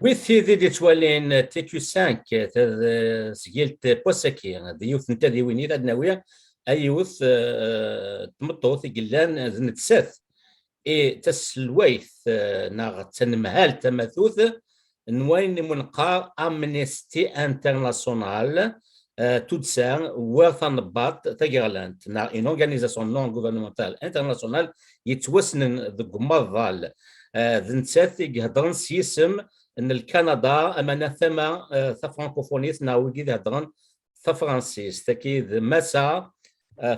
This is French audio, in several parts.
وثيذي دي توالين تيكيو 5 سجلت بوسكي ديوث نتا ديويني ذا ناوية أيوث تمطوث قلان نتساث تسلويث ناغ تنمهال تماثوث نوين منقار أمنستي انترناسيونال تودسان وثان بات تاغيرلاند نا إن أورغانيزاسيون نون غوفرنمنتال انترناسيونال يتوسنن ذو مضال ذنتساث يهضرن سيسم ان الكندا امانه ثما فرانكوفونيس ناوي هضرن فرانسيس تاكيد مسا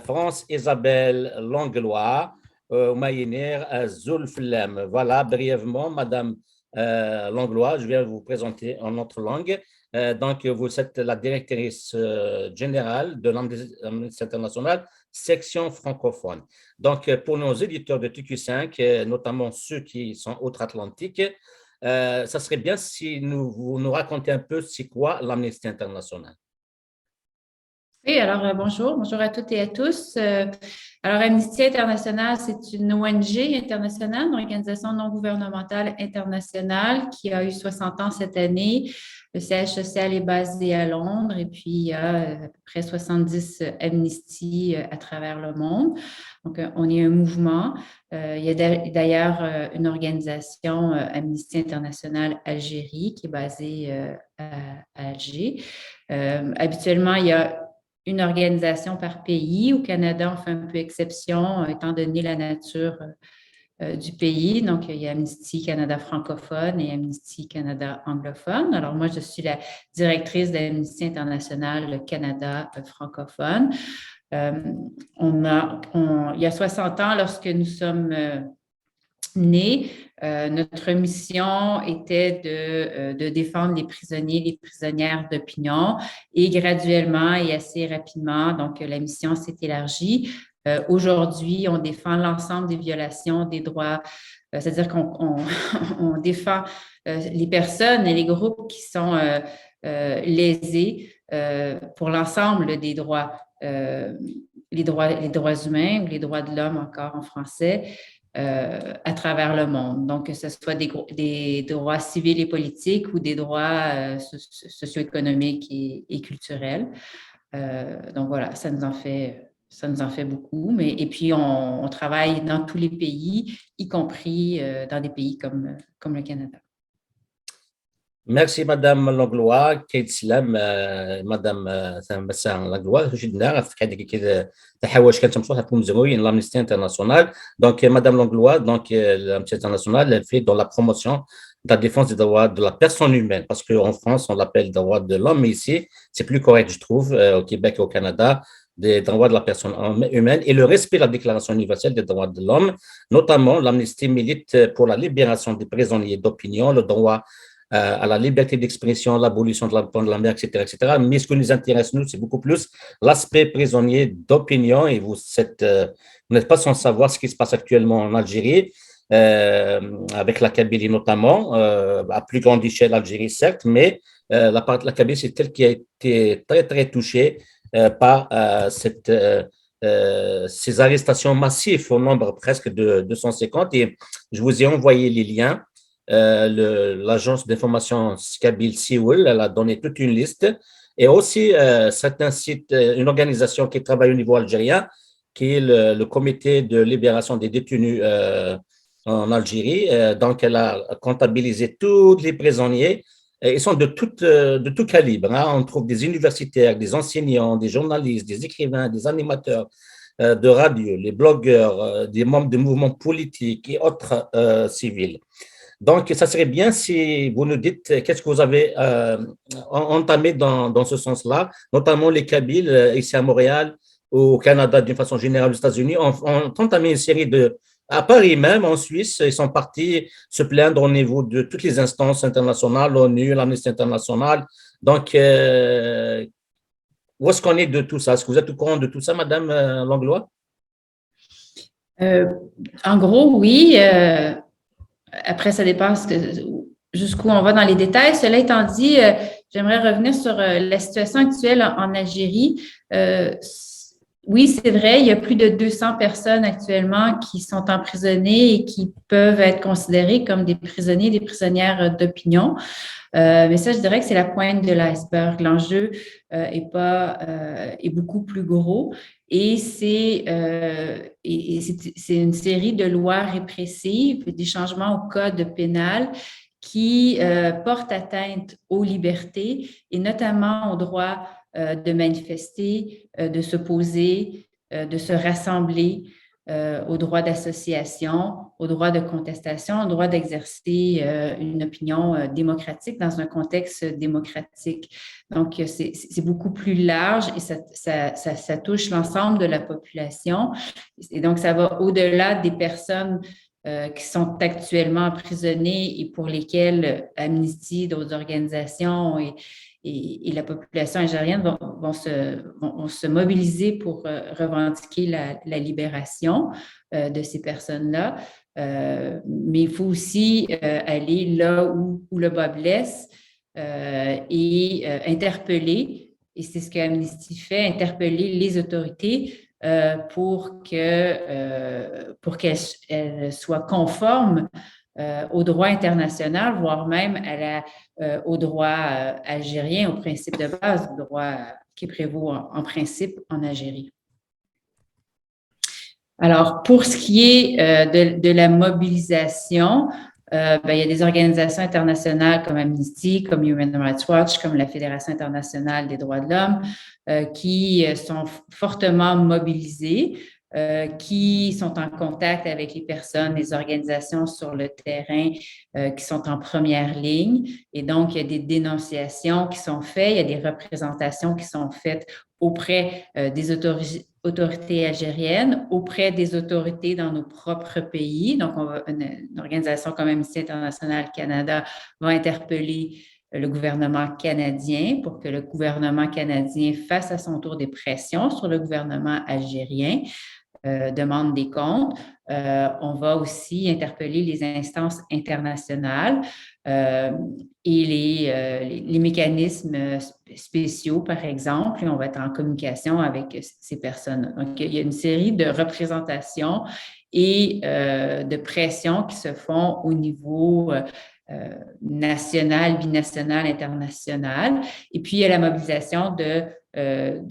فرانس ايزابيل لونغلوا وماينير زول فلام. Voilà brièvement madame Langlois, je viens vous présenter en notre langue. Donc vous êtes la directrice générale de l'Amnesty International section francophone. Donc pour nos éditeurs de TQ5, notamment ceux qui sont outre-Atlantique, ça serait bien si vous nous racontez un peu c'est quoi l'Amnesty International. Oui, alors bonjour à toutes et à tous. Alors Amnesty International, c'est une ONG internationale, une organisation non gouvernementale internationale qui a eu 60 ans cette année. Le siège social est basé à Londres et puis il y a à peu près 70 Amnesty à travers le monde. Donc, on est un mouvement. Il y a d'ailleurs une organisation Amnesty International Algérie qui est basée à Alger. Habituellement, il y a une organisation par pays. Au Canada, on fait un peu exception étant donné la nature du pays. Donc, il y a Amnesty Canada francophone et Amnesty Canada anglophone. Alors, moi, je suis la directrice d'Amnesty International Canada francophone. Il y a 60 ans, lorsque nous sommes nés, notre mission était de défendre les prisonniers, les prisonnières d'opinion et graduellement et assez rapidement, donc la mission s'est élargie. Aujourd'hui, on défend l'ensemble des violations des droits, c'est-à-dire qu'on défend les personnes et les groupes qui sont lésés pour l'ensemble des droits, les droits humains ou les droits de l'homme encore en français, à travers le monde. Donc, que ce soit des droits civils et politiques ou des droits socio-économiques et culturels. Donc, voilà, ça nous en fait beaucoup. Et puis, on travaille dans tous les pays, y compris dans des pays comme le Canada. Merci Madame Langlois, كيد سلام مدام مساء Langlois جد نعرف حاجه كده تحواش كانت مصلحه تكون زمويين l'Amnesty International. Donc Madame Langlois, donc l'Amnesty International elle fait dans la promotion de la défense des droits de la personne humaine parce qu'en France on l'appelle droits de l'homme, mais ici c'est plus correct je trouve au Québec et au Canada des droits de la personne humaine et le respect de la Déclaration universelle des droits de l'homme. Notamment l'Amnesty milite pour la libération des prisonniers d'opinion, le droit à la liberté d'expression, l'abolition de la peine de la mer, etc., etc. Mais ce qui nous intéresse, nous, c'est beaucoup plus l'aspect prisonnier d'opinion. Et vous n'êtes pas sans savoir ce qui se passe actuellement en Algérie, avec la Kabylie notamment, à plus grande échelle l'Algérie, certes, mais la Kabylie, c'est elle qui a été très, très touchée par ces arrestations massives au nombre presque de 250. Et je vous ai envoyé les liens. L'agence d'information Kabyle Seoul, elle a donné toute une liste et aussi certains sites, une organisation qui travaille au niveau algérien qui est le comité de libération des détenus en Algérie. Donc, elle a comptabilisé tous les prisonniers. Ils sont de tout calibre. Hein. On trouve des universitaires, des enseignants, des journalistes, des écrivains, des animateurs de radio, les blogueurs, des membres de mouvements politiques et autres civils. Donc, ça serait bien si vous nous dites qu'est-ce que vous avez entamé dans ce sens-là, notamment les Kabyles ici à Montréal, au Canada d'une façon générale, aux États-Unis, ont entamé une série à Paris même, en Suisse, ils sont partis se plaindre au niveau de toutes les instances internationales, l'ONU, l'Amnesty International. Donc, où est-ce qu'on est de tout ça? Est-ce que vous êtes au courant de tout ça, Madame Langlois? En gros, oui. Après, ça dépend jusqu'où on va dans les détails. Cela étant dit, j'aimerais revenir sur la situation actuelle en Algérie. Oui, c'est vrai, il y a plus de 200 personnes actuellement qui sont emprisonnées et qui peuvent être considérées comme des prisonniers, des prisonnières d'opinion. Mais ça, je dirais que c'est la pointe de l'iceberg. L'enjeu est beaucoup plus gros et c'est une série de lois répressives, des changements au code pénal qui portent atteinte aux libertés et notamment au droit de manifester, de s'opposer, de se rassembler, au droit d'association, au droit de contestation, au droit d'exercer une opinion démocratique dans un contexte démocratique. Donc, c'est beaucoup plus large et ça touche l'ensemble de la population. Et donc, ça va au-delà des personnes qui sont actuellement emprisonnées et pour lesquelles Amnesty, d'autres organisations et la population algérienne vont se mobiliser pour revendiquer la libération de ces personnes-là. Mais il faut aussi aller là où le bas blesse et interpeller, et c'est ce qu'Amnesty fait, interpeller les autorités pour qu'elles soient conformes au droit international, voire même au droit algérien, au principe de base, le droit qui prévaut en principe en Algérie. Alors, pour ce qui est de la mobilisation, il y a des organisations internationales comme Amnesty, comme Human Rights Watch, comme la Fédération internationale des droits de l'homme, qui sont fortement mobilisées, qui sont en contact avec les personnes, les organisations sur le terrain qui sont en première ligne. Et donc, il y a des dénonciations qui sont faites, il y a des représentations qui sont faites auprès des autorités algériennes, auprès des autorités dans nos propres pays. Donc, une organisation comme Amnesty International Canada va interpeller le gouvernement canadien pour que le gouvernement canadien fasse à son tour des pressions sur le gouvernement algérien. Demande des comptes. On va aussi interpeller les instances internationales et les mécanismes spéciaux, par exemple. Et on va être en communication avec ces personnes. Donc, il y a une série de représentations et de pressions qui se font au niveau national, binational, international. Et puis, il y a la mobilisation de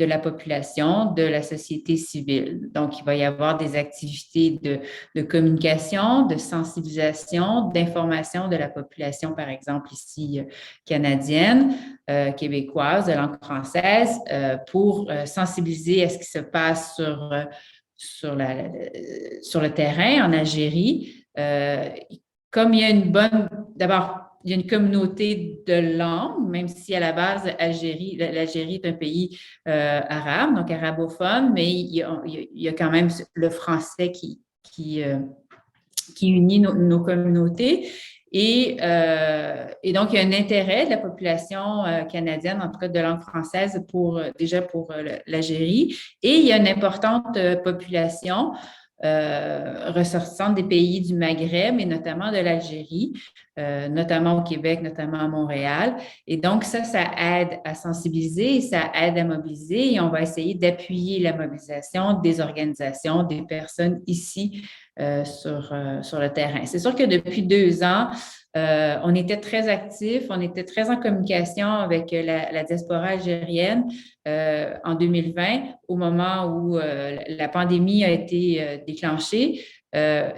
la population, de la société civile. Donc, il va y avoir des activités de communication, de sensibilisation, d'information de la population, par exemple ici canadienne, québécoise, de langue française, pour sensibiliser à ce qui se passe sur le terrain en Algérie. Comme il y a d'abord, il y a une communauté de langues, même si à la base, l'Algérie est un pays arabe, donc arabophone, mais il y a quand même le français qui unit nos communautés. Et donc, il y a un intérêt de la population canadienne, en tout cas de langue française, déjà pour l'Algérie. Et il y a une importante population ressortissante des pays du Maghreb et notamment de l'Algérie, notamment au Québec, notamment à Montréal. Et donc, ça aide à sensibiliser, ça aide à mobiliser et on va essayer d'appuyer la mobilisation des organisations, des personnes ici sur le terrain. C'est sûr que depuis 2 ans, on était très actifs, on était très en communication avec la diaspora algérienne en 2020, au moment où la pandémie a été déclenchée.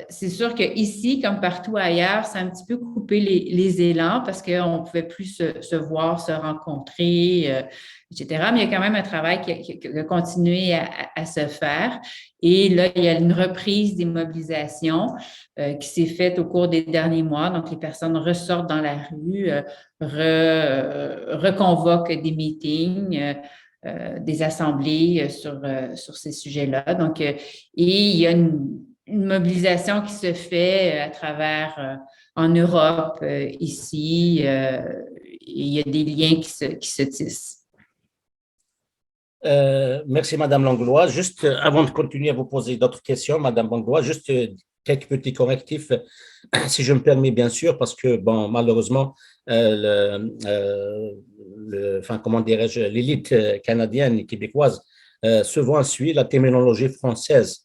C'est sûr qu'ici, comme partout ailleurs, ça a un petit peu coupé les élans parce qu'on ne pouvait plus se voir, se rencontrer, etc. Mais il y a quand même un travail qui a continué à se faire. Et là, il y a une reprise des mobilisations qui s'est faite au cours des derniers mois. Donc, les personnes ressortent dans la rue, reconvoquent des meetings, des assemblées sur ces sujets-là. Donc, et il y a une mobilisation qui se fait à travers en Europe, ici, et il y a des liens qui se tissent. Merci, Madame Langlois. Juste avant de continuer à vous poser d'autres questions, Madame Langlois, juste quelques petits correctifs, si je me permets, bien sûr, parce que, bon, malheureusement, enfin, comment dirais-je, l'élite canadienne et québécoise souvent suit la terminologie française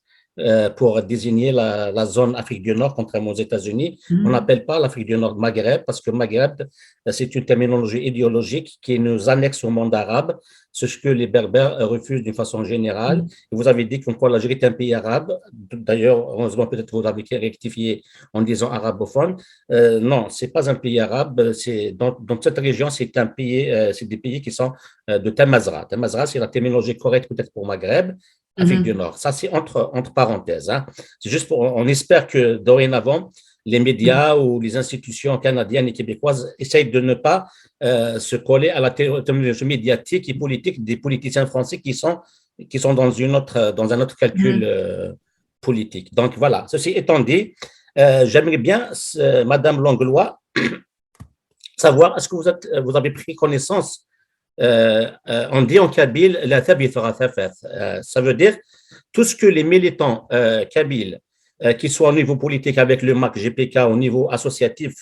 pour désigner la zone Afrique du Nord, contrairement aux États-Unis. On n'appelle pas l'Afrique du Nord Maghreb parce que Maghreb, c'est une terminologie idéologique qui nous annexe au monde arabe, ce que les Berbères refusent d'une façon générale. Et vous avez dit que l'Algérie est un pays arabe. D'ailleurs, heureusement, peut-être vous avez rectifié en disant arabophone. Non, c'est pas un pays arabe. C'est dans cette région, c'est un pays, c'est des pays qui sont de Tamazra. Tamazra, c'est la terminologie correcte peut-être pour Maghreb. Afrique du Nord. Ça, c'est entre parenthèses. Hein. C'est juste on espère que dorénavant, les médias ou les institutions canadiennes et québécoises essayent de ne pas se coller à la terminologie médiatique et politique des politiciens français qui sont dans un autre calcul politique. Donc voilà, ceci étant dit, j'aimerais bien, Madame Langlois, savoir, est-ce que vous avez pris connaissance on dit en kabyle, ça veut dire tout ce que les militants kabyles, qui soient au niveau politique avec le MAC, GPK, au niveau associatif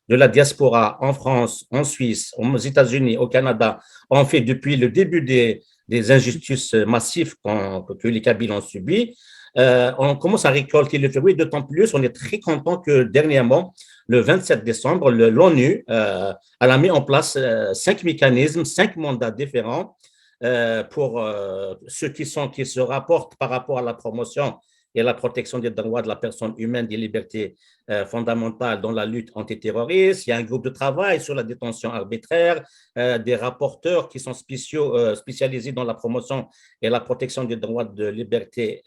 de la diaspora en France, en Suisse, aux États-Unis, au Canada, ont fait depuis le début des injustices massives que les Kabyles ont subies. On commence à récolter le fruit, d'autant plus, on est très content que dernièrement, le 27 décembre, l'ONU elle a mis en place 5 mécanismes, 5 mandats différents pour ceux qui se rapportent par rapport à la promotion et à la protection des droits de la personne humaine, des libertés fondamentales dans la lutte antiterroriste. Il y a un groupe de travail sur la détention arbitraire, des rapporteurs qui sont spécialisés dans la promotion et la protection des droits de liberté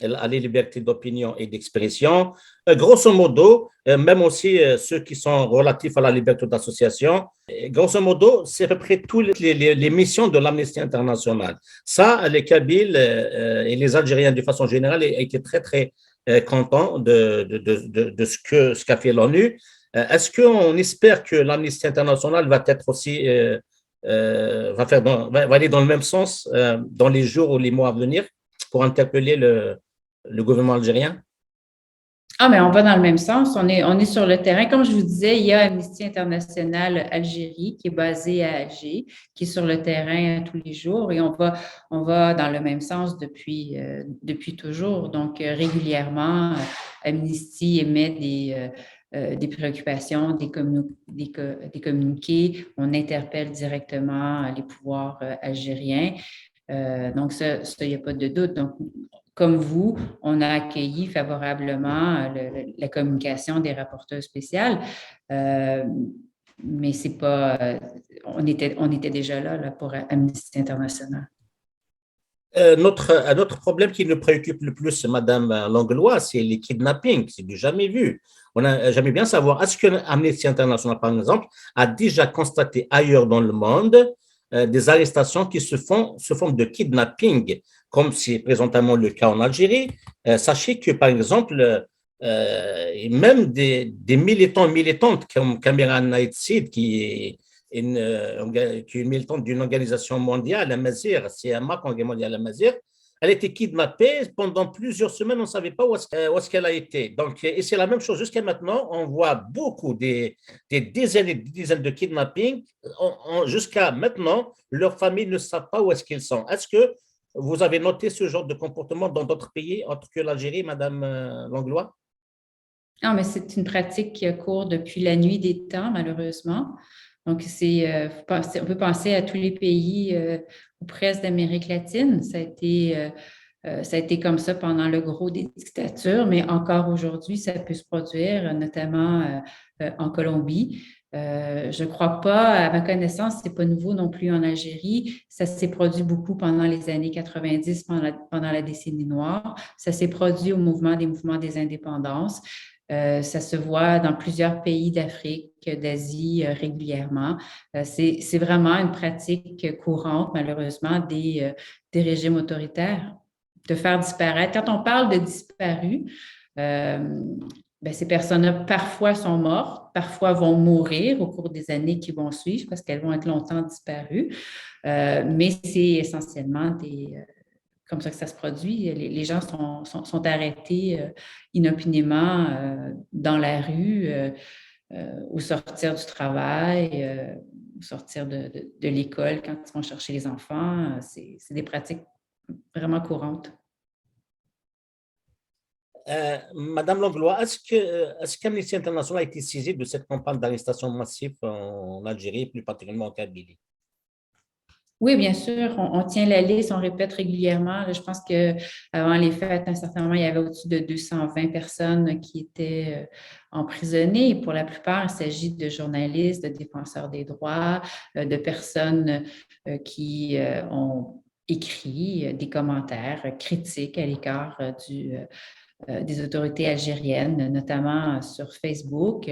à la liberté d'opinion et d'expression. Grosso modo, même aussi ceux qui sont relatifs à la liberté d'association. Grosso modo, c'est à peu près toutes les missions de l'Amnesty International. Ça, les Kabyles et les Algériens, de façon générale, étaient très, très contents de ce qu'a fait l'ONU. Est-ce qu'on espère que l'Amnesty International va être aussi va aller dans le même sens dans les jours ou les mois à venir pour interpeller le gouvernement algérien? Ah, mais on va dans le même sens. On est sur le terrain. Comme je vous disais, il y a Amnesty International Algérie qui est basé à Alger, qui est sur le terrain tous les jours et on va dans le même sens depuis toujours. Donc, régulièrement, Amnesty émet des préoccupations, des communiqués. On interpelle directement les pouvoirs algériens. Donc, ça, il n'y a pas de doute. Donc, comme vous, on a accueilli favorablement la communication des rapporteurs spéciaux, mais c'est pas, on était déjà là pour Amnesty International. Un autre problème qui nous préoccupe le plus, Madame Langlois, c'est les kidnappings. C'est du jamais vu. J'aimerais bien savoir, est-ce que Amnesty International, par exemple, a déjà constaté ailleurs dans le monde des arrestations qui se font de kidnapping, comme c'est présentement le cas en Algérie. Sachez que, par exemple, même des militants et militantes comme Kamira Naïtsid, qui est une militante d'une organisation mondiale, la Mazir, c'est un MAC mondial, la Mazir, elle a été kidnappée pendant plusieurs semaines, on ne savait pas où est-ce qu'elle a été. Donc, et c'est la même chose jusqu'à maintenant, on voit beaucoup des dizaines et des dizaines de kidnappings. Jusqu'à maintenant, leurs familles ne savent pas où est-ce qu'ils sont. Est-ce que vous avez noté ce genre de comportement dans d'autres pays, autres que l'Algérie, Madame Langlois? Non, mais c'est une pratique qui court depuis la nuit des temps, malheureusement. Donc, on peut penser à tous les pays ou presque d'Amérique latine. Ça a été comme ça pendant le gros des dictatures, mais encore aujourd'hui, ça peut se produire, notamment en Colombie. Je ne crois pas, à ma connaissance, ce n'est pas nouveau non plus en Algérie. Ça s'est produit beaucoup pendant les années 90, pendant la décennie noire. Ça s'est produit au des mouvements des indépendances. Ça se voit dans plusieurs pays d'Afrique, d'Asie régulièrement. C'est vraiment une pratique courante, malheureusement, des régimes autoritaires, de faire disparaître. Quand on parle de disparus, ces personnes-là parfois sont mortes, parfois vont mourir au cours des années qui vont suivre parce qu'elles vont être longtemps disparues. Mais c'est essentiellement comme ça que ça se produit. Les gens sont arrêtés inopinément dans la rue, au sortir du travail, au sortir de l'école quand ils vont chercher les enfants. C'est des pratiques vraiment courantes. Madame Langlois, est-ce qu'Amnesty International a été saisi de cette campagne d'arrestation massive en Algérie, plus particulièrement en Kabylie? Oui, bien sûr, on tient la liste, on répète régulièrement. Là, je pense qu'avant les fêtes, à un certain moment, il y avait au-dessus de 220 personnes qui étaient emprisonnées. Et pour la plupart, il s'agit de journalistes, de défenseurs des droits, de personnes qui ont écrit des commentaires critiques à l'égard des autorités algériennes, notamment sur Facebook.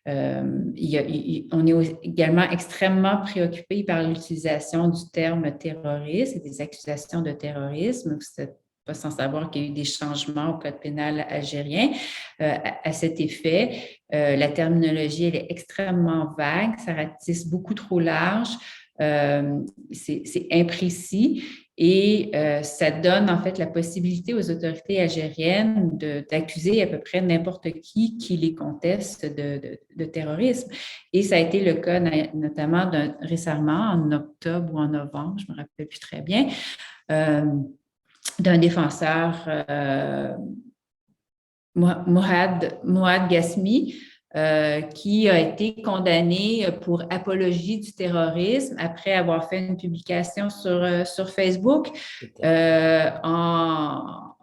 On est également extrêmement préoccupé par l'utilisation du terme terroriste et des accusations de terrorisme. Vous n'êtes pas sans savoir qu'il y a eu des changements au code pénal algérien à cet effet. La terminologie, elle est extrêmement vague, ça ratisse beaucoup trop large, c'est imprécis. Et ça donne en fait la possibilité aux autorités algériennes d'accuser à peu près n'importe qui les conteste de terrorisme. Et ça a été le cas notamment récemment, en octobre ou en novembre, je ne me rappelle plus très bien, d'un défenseur, Mourad Ghasmi, qui a été condamné pour apologie du terrorisme après avoir fait une publication sur Facebook en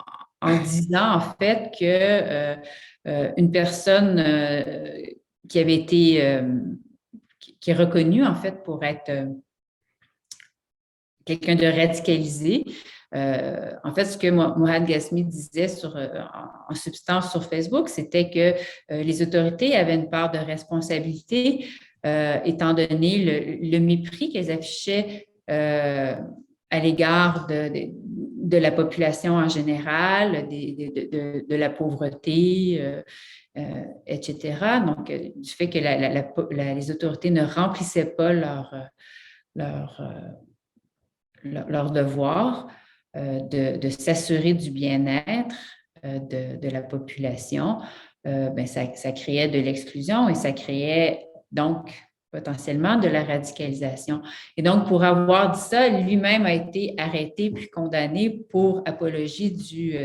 disant en fait que une personne qui avait été qui est reconnue en fait pour être quelqu'un de radicalisé. En fait, ce que Mourad Ghasmi disait en substance sur Facebook, c'était que les autorités avaient une part de responsabilité, étant donné le mépris qu'elles affichaient à l'égard de la population en général, de la pauvreté, etc. Donc, du fait que les autorités ne remplissaient pas leur devoir de s'assurer du bien-être de la population, ben ça créait de l'exclusion et ça créait donc potentiellement de la radicalisation. Et donc, pour avoir dit ça, lui-même a été arrêté puis condamné pour apologie du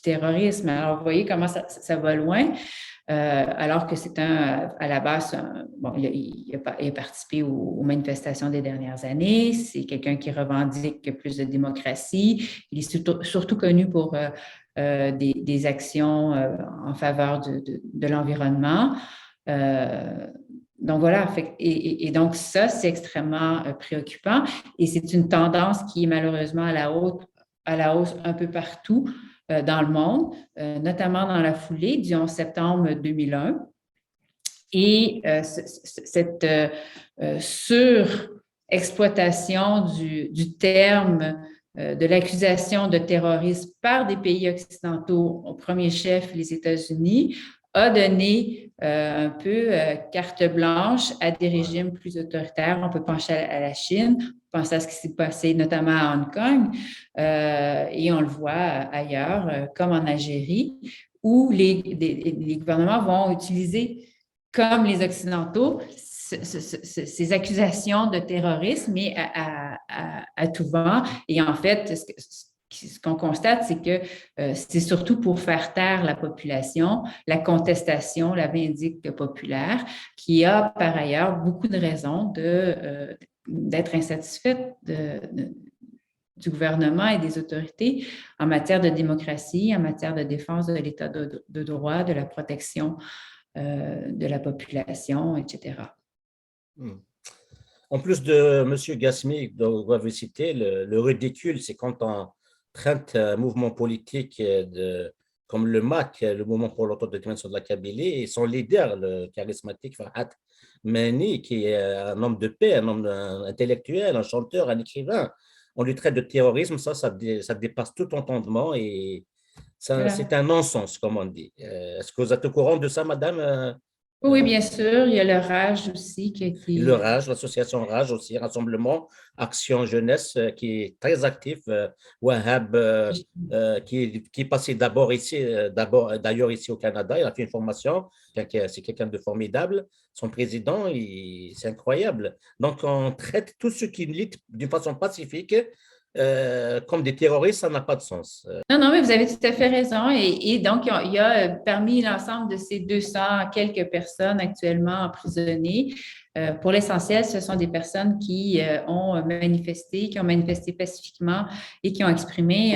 terrorisme. Alors, vous voyez comment ça va loin. Alors que c'est à la base, bon, il a participé aux manifestations des dernières années. C'est quelqu'un qui revendique plus de démocratie. Il est surtout connu pour des actions en faveur de l'environnement. Donc voilà, et donc ça, c'est extrêmement préoccupant et c'est une tendance qui est malheureusement à la hausse un peu partout dans le monde, notamment dans la foulée du 11 septembre 2001. Et cette surexploitation du terme de l'accusation de terrorisme par des pays occidentaux, au premier chef les États-Unis, a donné un peu carte blanche à des régimes plus autoritaires. On peut penser à la Chine, penser à ce qui s'est passé notamment à Hong Kong, et on le voit ailleurs, comme en Algérie, où les gouvernements vont utiliser, comme les Occidentaux, ces accusations de terrorisme mais à tout vent. Et en fait, ce qu'on constate, c'est que c'est surtout pour faire taire la population, la contestation, la vindicte populaire, qui a par ailleurs beaucoup de raisons d'être insatisfaite du gouvernement et des autorités en matière de démocratie, en matière de défense de l'état de droit, de la protection de la population, etc. En plus de M. Ghasmi, dont vous avez cité, le ridicule, c'est quand on traite un mouvement politique comme le MAC, le Mouvement pour l'autodétermination de la Kabylie, et son leader, le charismatique Farhat Mani, qui est un homme de paix, un homme intellectuel, un chanteur, un écrivain. On lui traite de terrorisme, ça dépasse tout entendement et c'est un non-sens, comme on dit. Est-ce que vous êtes au courant de ça, madame? Oui, bien sûr. Il y a le RAGE aussi qui a Le été… RAGE, l'association RAGE aussi, Rassemblement Action Jeunesse, qui est très actif. Wahab, qui est passé d'abord ici, d'ailleurs ici au Canada, il a fait une formation, c'est quelqu'un de formidable. Son président, c'est incroyable. Donc, on traite tous ceux qui militent d'une façon pacifique comme des terroristes, ça n'a pas de sens. Non, non, mais vous avez tout à fait raison. Et donc, il y a parmi l'ensemble de ces 200 quelques personnes actuellement emprisonnées, pour l'essentiel, ce sont des personnes qui ont manifesté pacifiquement et qui ont exprimé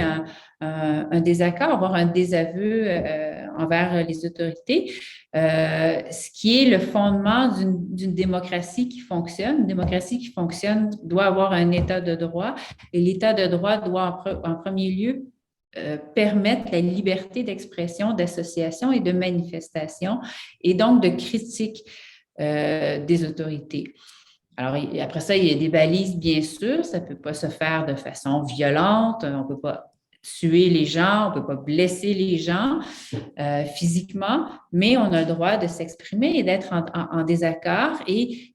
un désaccord, voire un désaveu envers les autorités, ce qui est le fondement d'une démocratie qui fonctionne. Une démocratie qui fonctionne doit avoir un état de droit et l'état de droit doit en premier lieu permettre la liberté d'expression, d'association et de manifestation et donc de critique des autorités. Alors, après ça, il y a des balises, bien sûr. Ça ne peut pas se faire de façon violente. On ne peut pas tuer les gens, on ne peut pas blesser les gens physiquement, mais on a le droit de s'exprimer et d'être en désaccord. Et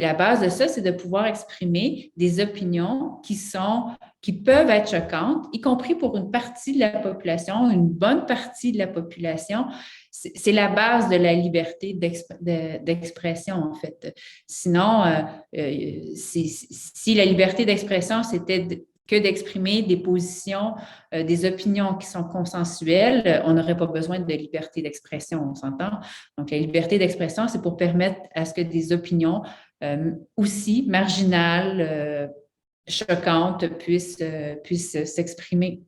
la base de ça, c'est de pouvoir exprimer des opinions qui peuvent être choquantes, y compris pour une partie de la population, une bonne partie de la population. C'est la base de la liberté d'expression, en fait. Sinon, si la liberté d'expression, c'était que d'exprimer des positions, des opinions qui sont consensuelles, on n'aurait pas besoin de liberté d'expression, on s'entend. Donc, la liberté d'expression, c'est pour permettre à ce que des opinions aussi marginales, choquantes, puissent s'exprimer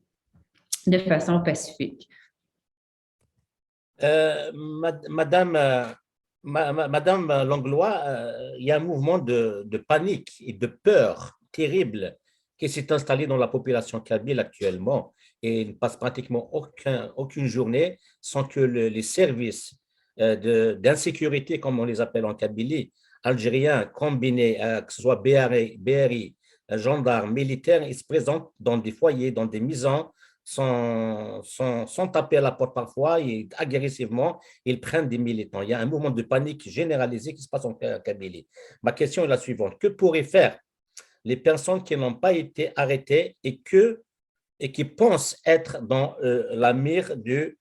de façon pacifique. Madame Langlois, il y a un mouvement de panique et de peur terrible qui s'est installé dans la population kabyle actuellement et il ne passe pratiquement aucune journée sans que les services d'insécurité, comme on les appelle en Kabylie, algériens, combinés, que ce soit BRI, gendarmes, militaires, ils se présentent dans des foyers, dans des maisons, sans taper à la porte parfois et agressivement, ils prennent des militants. Il y a un mouvement de panique généralisé qui se passe en Kabylie. Ma question est la suivante. Que pourraient faire les personnes qui n'ont pas été arrêtées et qui pensent être dans la mire du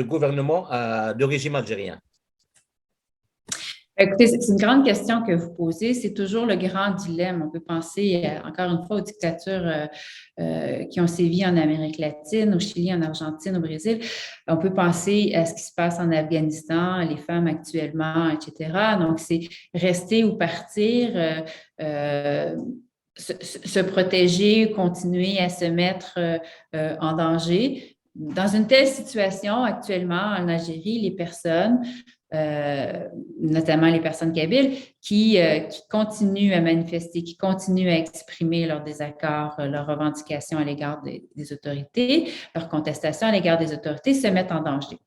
gouvernement de régime algérien? Écoutez, c'est une grande question que vous posez. C'est toujours le grand dilemme. On peut penser, encore une fois, aux dictatures qui ont sévi en Amérique latine, au Chili, en Argentine, au Brésil. On peut penser à ce qui se passe en Afghanistan, les femmes actuellement, etc. Donc, c'est rester ou partir, se protéger, continuer à se mettre en danger. Dans une telle situation, actuellement, en Algérie, les personnes notamment les personnes kabyles, qui continuent à manifester, qui continuent à exprimer leur désaccord, leurs revendications à l'égard des autorités, leur contestation à l'égard des autorités, se mettent en danger.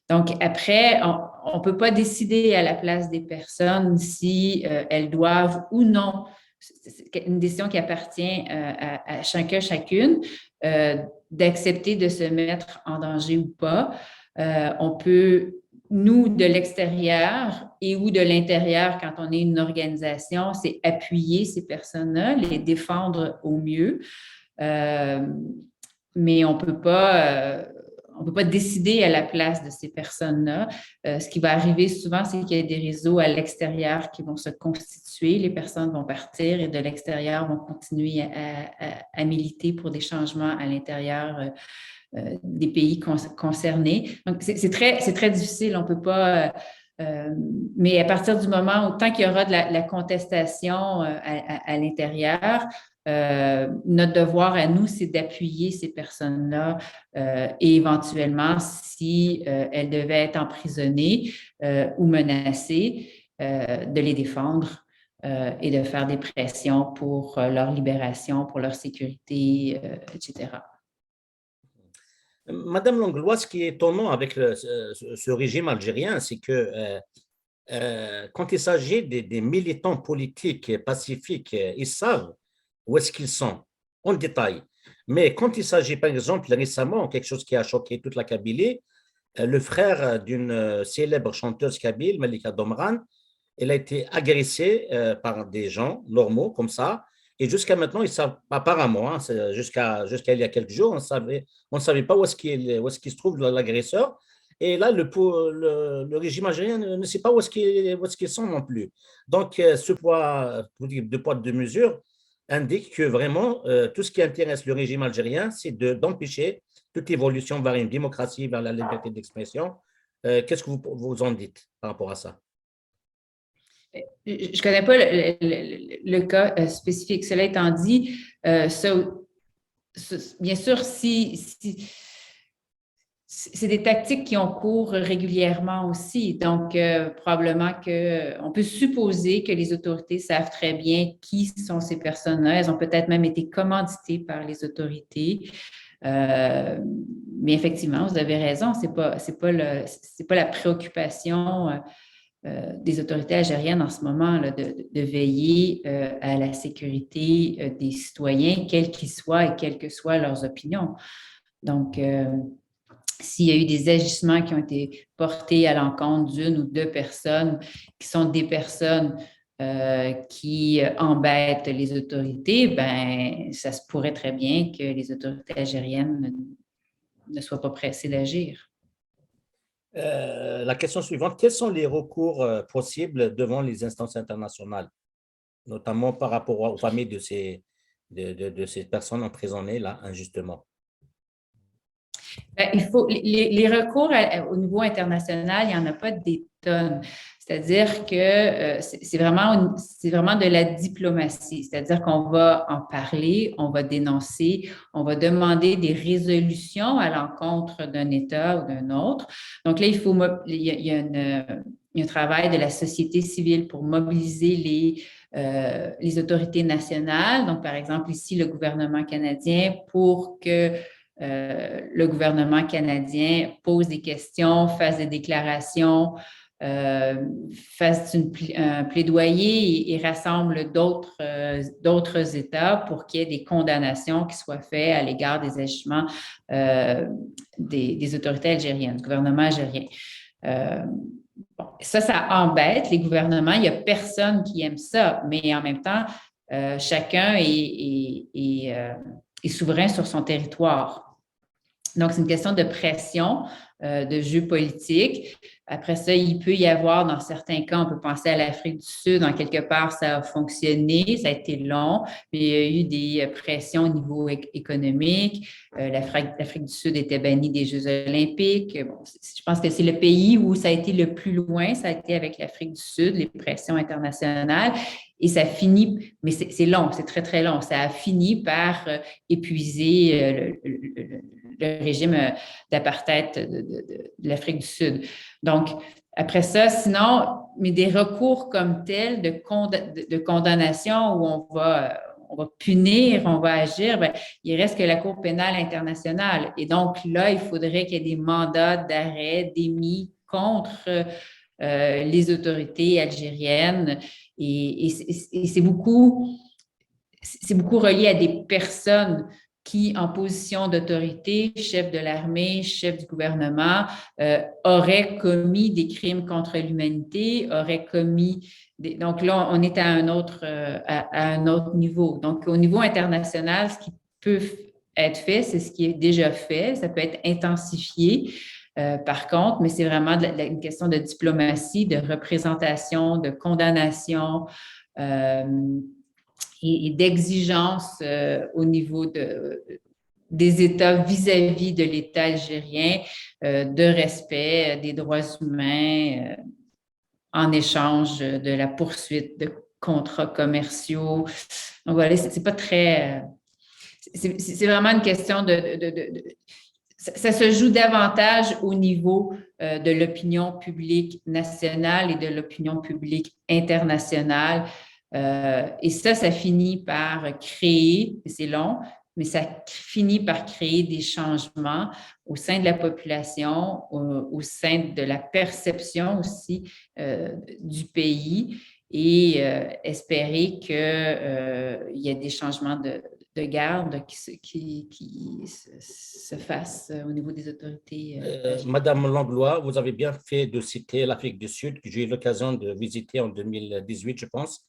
Donc, après, on ne peut pas décider à la place des personnes si elles doivent ou non. C'est une décision qui appartient à chacun, chacune, d'accepter de se mettre en danger ou pas. On peut nous, de l'extérieur et ou de l'intérieur, quand on est une organisation, c'est appuyer ces personnes-là, les défendre au mieux. Mais on peut pas décider à la place de ces personnes-là. Ce qui va arriver souvent, c'est qu'il y a des réseaux à l'extérieur qui vont se constituer, les personnes vont partir et de l'extérieur vont continuer à militer pour des changements à l'intérieur des pays concernés. Donc, c'est très difficile. On ne peut pas... mais à partir du moment où, tant qu'il y aura de la contestation à l'intérieur, notre devoir à nous, c'est d'appuyer ces personnes-là et éventuellement, si elles devaient être emprisonnées ou menacées, de les défendre et de faire des pressions pour leur libération, pour leur sécurité, etc. Madame Langlois, ce qui est étonnant avec ce régime algérien, c'est que quand il s'agit des militants politiques pacifiques, ils savent où est-ce qu'ils sont, en détail. Mais quand il s'agit, par exemple, récemment, quelque chose qui a choqué toute la Kabylie, le frère d'une célèbre chanteuse kabyle, Malika Domran, elle a été agressée par des gens normaux comme ça. Et jusqu'à maintenant, ils savent, apparemment, hein, jusqu'à il y a quelques jours, on ne savait pas où est-ce qu'il se trouve l'agresseur. Et là, le régime algérien ne sait pas où est-ce qu'ils sont non plus. Donc, ce poids, deux poids, deux mesures, indique que vraiment, tout ce qui intéresse le régime algérien, c'est d'empêcher toute évolution vers une démocratie, vers la liberté d'expression. Qu'est-ce que vous en dites par rapport à ça? Je ne connais pas le cas spécifique. Cela étant dit, bien sûr, si c'est des tactiques qui ont cours régulièrement aussi. Donc, probablement qu'on peut supposer que les autorités savent très bien qui sont ces personnes-là. Elles ont peut-être même été commanditées par les autorités. Mais effectivement, vous avez raison, c'est pas la préoccupation des autorités algériennes en ce moment là, de veiller à la sécurité des citoyens, quels qu'ils soient et quelles que soient leurs opinions. Donc, s'il y a eu des agissements qui ont été portés à l'encontre d'une ou deux personnes qui sont des personnes qui embêtent les autorités, ben, ça se pourrait très bien que les autorités algériennes ne soient pas pressées d'agir. La question suivante, quels sont les recours possibles devant les instances internationales, notamment par rapport aux familles de ces personnes emprisonnées là injustement? Ben, les recours au niveau international, il n'y en a pas des tonnes. C'est-à-dire que c'est vraiment de la diplomatie. C'est-à-dire qu'on va en parler, on va dénoncer, on va demander des résolutions à l'encontre d'un État ou d'un autre. Donc là, il y a un travail de la société civile pour mobiliser les autorités nationales. Donc, par exemple, ici, le gouvernement canadien, pour que le gouvernement canadien pose des questions, fasse des déclarations, fasse un plaidoyer et rassemble d'autres États pour qu'il y ait des condamnations qui soient faites à l'égard des agissements des autorités algériennes, du gouvernement algérien. Bon, ça embête les gouvernements. Il n'y a personne qui aime ça, mais en même temps, chacun est souverain sur son territoire. Donc, c'est une question de pression, de jeu politique. Après ça, il peut y avoir, dans certains cas, on peut penser à l'Afrique du Sud, en quelque part, ça a fonctionné, ça a été long, mais il y a eu des pressions au niveau économique. L'Afrique du Sud était bannie des Jeux olympiques. Bon, je pense que c'est le pays où ça a été le plus loin, ça a été avec l'Afrique du Sud, les pressions internationales. Et ça finit, mais c'est long, c'est très, très long. Ça a fini par épuiser le régime d'apartheid de l'Afrique du Sud. Donc, après ça, sinon, mais des recours comme tels de condamnation où on va punir, on va agir, bien, il reste que la Cour pénale internationale. Et donc, là, il faudrait qu'il y ait des mandats d'arrêt démis contre les autorités algériennes. Et c'est beaucoup relié à des personnes qui, en position d'autorité, chef de l'armée, chef du gouvernement, auraient commis des crimes contre l'humanité, auraient commis donc là, on est à un autre niveau. Donc, au niveau international, ce qui peut être fait, c'est ce qui est déjà fait. Ça peut être intensifié. Par contre, mais c'est vraiment une question de diplomatie, de représentation, de condamnation et d'exigence au niveau des États vis-à-vis de l'État algérien, de respect des droits humains en échange de la poursuite de contrats commerciaux. Donc voilà, c'est pas très... c'est vraiment une question ça se joue davantage au niveau de l'opinion publique nationale et de l'opinion publique internationale. Et ça finit par créer, c'est long, mais ça finit par créer des changements au sein de la population, au sein de la perception aussi du pays et espérer qu'il y ait des changements de garde qui se fassent au niveau des autorités. Madame Langlois, vous avez bien fait de citer l'Afrique du Sud, que j'ai eu l'occasion de visiter en 2018, je pense.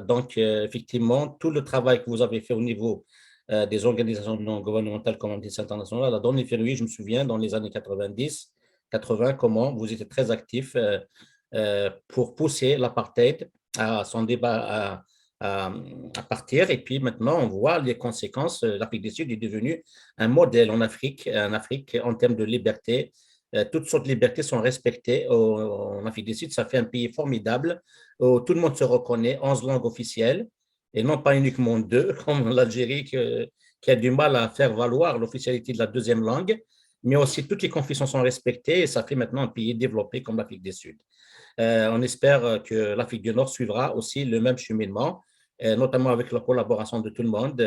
Donc, effectivement, tout le travail que vous avez fait au niveau des organisations non gouvernementales comme Amnesty International a donné fruit. Je me souviens, dans les années 90, 80, comment vous étiez très actif pour pousser l'apartheid à son débat, à partir. Et puis maintenant, on voit les conséquences. L'Afrique du Sud est devenue un modèle en Afrique en termes de liberté. Toutes sortes de libertés sont respectées en Afrique du Sud. Ça fait un pays formidable où tout le monde se reconnaît, 11 langues officielles, et non pas uniquement deux, comme l'Algérie qui a du mal à faire valoir l'officialité de la deuxième langue, mais aussi toutes les confessions sont respectées et ça fait maintenant un pays développé comme l'Afrique du Sud. On espère que l'Afrique du Nord suivra aussi le même cheminement, notamment avec la collaboration de tout le monde.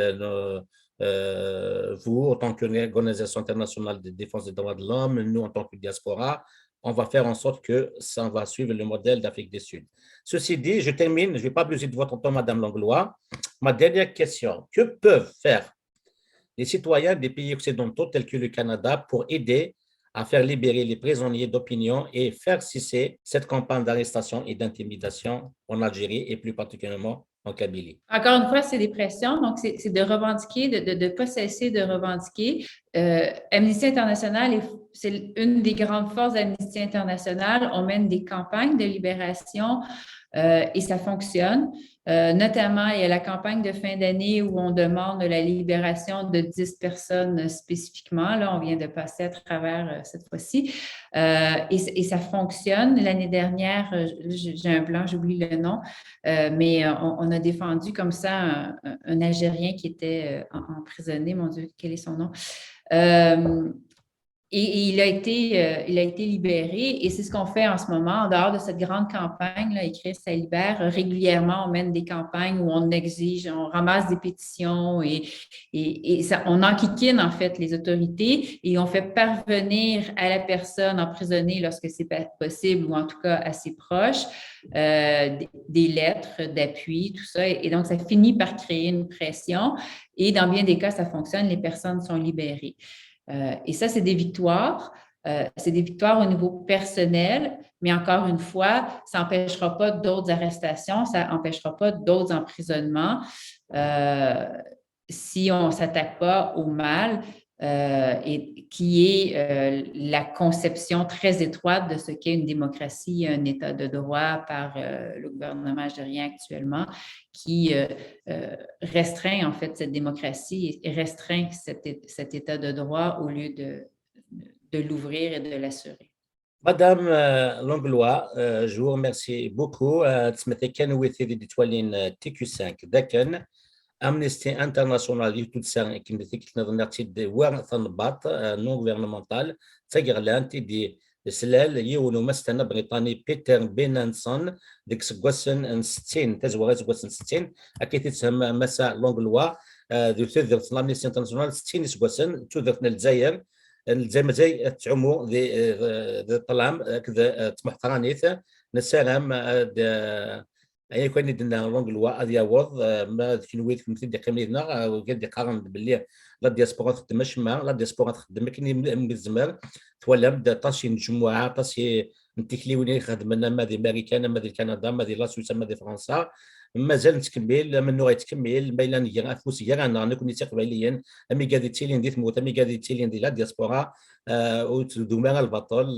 Vous, en tant qu'organisation internationale de défense des droits de l'homme, nous, en tant que diaspora, on va faire en sorte que ça va suivre le modèle d'Afrique du Sud. Ceci dit, je termine, je ne vais pas abuser de votre temps, Madame Langlois. Ma dernière question, que peuvent faire les citoyens des pays occidentaux tels que le Canada pour aider à faire libérer les prisonniers d'opinion et faire cesser cette campagne d'arrestation et d'intimidation en Algérie et plus particulièrement en Kabylie? Encore une fois, c'est des pressions, donc c'est de revendiquer, de ne pas cesser de revendiquer. Amnesty International, c'est une des grandes forces d'Amnesty International. On mène des campagnes de libération et ça fonctionne. Notamment, il y a la campagne de fin d'année où on demande la libération de 10 personnes spécifiquement. Là, on vient de passer à travers cette fois-ci. Et ça fonctionne. L'année dernière, j'ai un blanc, j'oublie le nom, mais on a défendu comme ça un Algérien qui était emprisonné. Mon Dieu, quel est son nom? Et il a été libéré et c'est ce qu'on fait en ce moment. En dehors de cette grande campagne, là, Écrire, ça libère, régulièrement, on mène des campagnes où on exige, on ramasse des pétitions et ça, on enquiquine en fait les autorités et on fait parvenir à la personne emprisonnée lorsque c'est possible ou en tout cas à ses proches des lettres d'appui, tout ça. Et donc, ça finit par créer une pression et dans bien des cas, ça fonctionne, les personnes sont libérées. Et ça, c'est des victoires. C'est des victoires au niveau personnel, mais encore une fois, ça n'empêchera pas d'autres arrestations, ça n'empêchera pas d'autres emprisonnements si on ne s'attaque pas au mal et qui est la conception très étroite de ce qu'est une démocratie, un État de droit par le gouvernement algérien actuellement, qui restreint en fait cette démocratie et restreint cet État de droit au lieu de l'ouvrir et de l'assurer. Madame Langlois, je vous remercie beaucoup. تسمعتي كان ويثيري دي توالين TQ5 ذاكن Amnesty International يتوتسان كما تكلنا نرتي دي ثنباط نون غوفرنمونتال تاغرلان دي سلال يونو مستنا بريطاني بيتر بينانسون ديك سكواسن 60 تزوغ سكواسن 60 اكيد تسمى مساء لونغلوا ذو تذر لامنيستي انترناسيونال 60 سكواسن تذرنا الجزائر زي تعمو ذي طلام كذا تمحترانيث نسالم اي كان دنا لونغلوا هذه يعوض ما كنويت كنت دي قيمنا وقد قارن باللي لا دياسبورا تخدمش مع لا دياسبورا تخدم كني من الزمر تولم طاشي مجموعه طاشي نتكليوني خدمنا ما دي امريكان ما دي كندا ما دي لا سويسرا ما دي فرنسا مازال نتكمل منو غيتكمل ما الا نجي افوس يا انا نكون تقبليا امي قاعد تيلين ديت موت امي قاعد تيلين دي لا دياسبورا ودوما البطل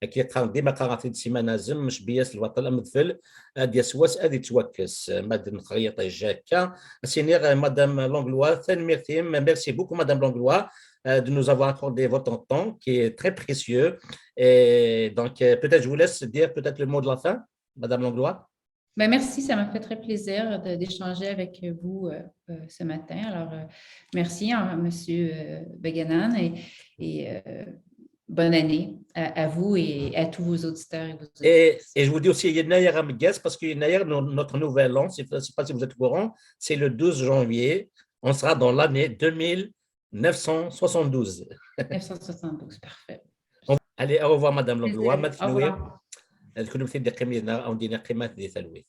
كي قام ديما قرات السيمانه زم مش بياس البطل امدفل ديال سواس ادي توكس مادام خريطه جاكا سينير مادام لونغلوا merci beaucoup madame Langlois de nous avoir accordé votre temps qui est très précieux et donc peut-être je vous laisse dire peut-être le mot de la fin madame Langlois. Ben merci, ça m'a fait très plaisir d'échanger avec vous ce matin. Alors, merci à M. Beganan et bonne année à vous et à tous vos auditeurs et vos auditrices. Et je vous dis aussi, il y a Naïra Miguel, parce que Naïra, notre nouvel an, je ne sais pas si vous êtes au courant, c'est le 12 janvier. On sera dans l'année 2972. 972, parfait. Allez, au revoir, Madame Langlois. Au revoir. كل مثل دي قيمة أو دينا قيمات دي ثلوي